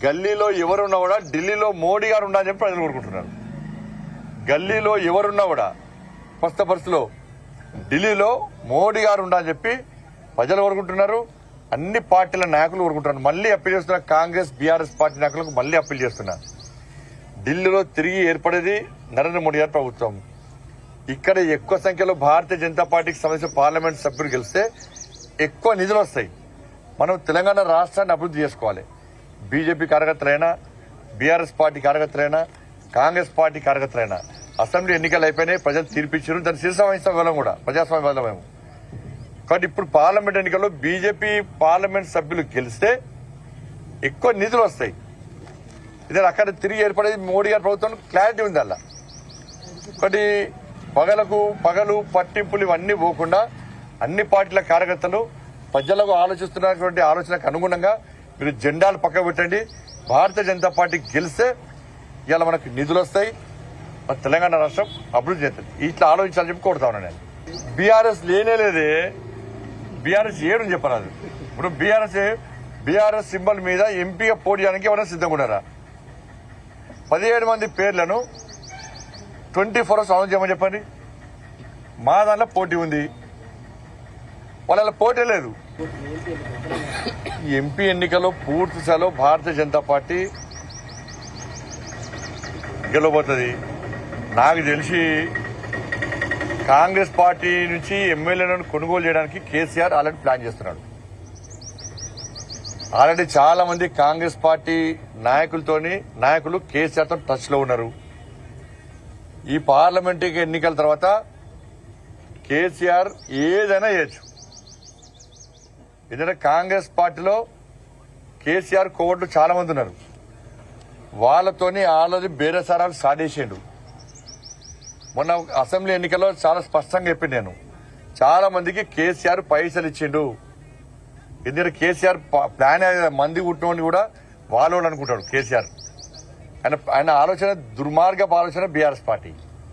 గల్లీలో ఎవరున్నా కూడా ఢిల్లీలో మోడీ గారు ఉండాలని చెప్పి ప్రజలు కోరుకుంటున్నారు. గల్లీలో ఎవరున్నా కూడా ప్రస్తుత పరిస్థితిలో ఢిల్లీలో మోడీ గారు ఉండాలని చెప్పి ప్రజలు కోరుకుంటున్నారు. అన్ని పార్టీల నాయకులు కోరుకుంటున్నారు. మళ్లీ అప్పీల్ చేస్తున్నారు. కాంగ్రెస్ బీఆర్ఎస్ పార్టీ నాయకులకు మళ్లీ అప్పీల్ చేస్తున్నారు. ఢిల్లీలో తిరిగి ఏర్పడేది నరేంద్ర మోడీ గారి ప్రభుత్వం. ఇక్కడ ఎక్కువ సంఖ్యలో భారతీయ జనతా పార్టీకి సంబంధించిన పార్లమెంట్ సభ్యులు గెలిస్తే ఎక్కువ నిధులు వస్తాయి. మనం తెలంగాణ రాష్ట్రాన్ని అభివృద్ధి చేసుకోవాలి. బీజేపీ కార్యకర్తలైనా, బీఆర్ఎస్ పార్టీ కార్యకర్తలైనా, కాంగ్రెస్ పార్టీ కార్యకర్తలైనా అసెంబ్లీ ఎన్నికలు అయిపోయినాయి. ప్రజలు తీర్పిచ్చారు. దాన్ని శిరసావహించగలం కూడా ప్రజాస్వామ్యవాదం మేము. కాబట్టి ఇప్పుడు పార్లమెంట్ ఎన్నికల్లో బీజేపీ పార్లమెంట్ సభ్యులు గెలిస్తే ఎక్కువ నిధులు వస్తాయి. ఇదే అక్కడ తిరిగి ఏర్పడేది మోడీ గారి ప్రభుత్వం క్లారిటీ ఉంది. అలా ఒకటి పగలు పట్టింపులు ఇవన్నీ పోకుండా అన్ని పార్టీల కార్యకర్తలు ప్రజలకు ఆలోచిస్తున్నటువంటి ఆలోచనకు అనుగుణంగా మీరు జెండాలు పక్క పెట్టండి. భారతీయ జనతా పార్టీ గెలిస్తే ఇవాళ మనకు నిధులు వస్తాయి. మన తెలంగాణ రాష్ట్రం అభివృద్ధి చేస్తుంది. ఇట్లా ఆలోచించాలని చెప్పి కోరుతా ఉన్నాను నేను. బీఆర్ఎస్ లేదే. బీఆర్ఎస్ ఏడు చెప్పరాదు. ఇప్పుడు బీఆర్ఎస్ సింబల్ మీద ఎంపీగా పోటీ చేయడానికి ఎవరైనా సిద్ధంగా ఉన్నారా? 17 మంది పేర్లను 24 hours అనౌన్స్ చేయమని చెప్పండి. మా దాంట్లో పోటీ ఉంది, వాళ్ళ పోటీ లేదు. ఎంపీ ఎన్నికల్లో పూర్తి స్థాయిలో భారతీయ జనతా పార్టీ గెలవబోతుంది. నాకు తెలిసి కాంగ్రెస్ పార్టీ నుంచి ఎమ్మెల్యేలను కొనుగోలు చేయడానికి కేసీఆర్ ఆల్రెడీ ప్లాన్ చేస్తున్నాడు. ఆల్రెడీ చాలా మంది కాంగ్రెస్ పార్టీ నాయకులు కేసీఆర్ తో టచ్ లో ఉన్నారు. ఈ పార్లమెంట్ ఎన్నికల తర్వాత కేసీఆర్ ఏదైనా చేయొచ్చు. ఎందుకంటే కాంగ్రెస్ పార్టీలో కేసీఆర్ కోవట్లు చాలా మంది ఉన్నారు. వాళ్ళతోని ఆల్రెడీ బేరసారాలు సాడేసిండు. మొన్న అసెంబ్లీ ఎన్నికల్లో చాలా స్పష్టంగా చెప్పింది నేను. చాలా మందికి కేసీఆర్ పైసలు ఇచ్చిండు. ఎందుకంటే కేసీఆర్ ప్లాన్ మంది కుట్టినోని కూడా వాళ్ళు అనుకుంటాడు కేసీఆర్. ఆయన ఆలోచన దుర్మార్గపు ఆలోచన బీఆర్ఎస్ పార్టీ.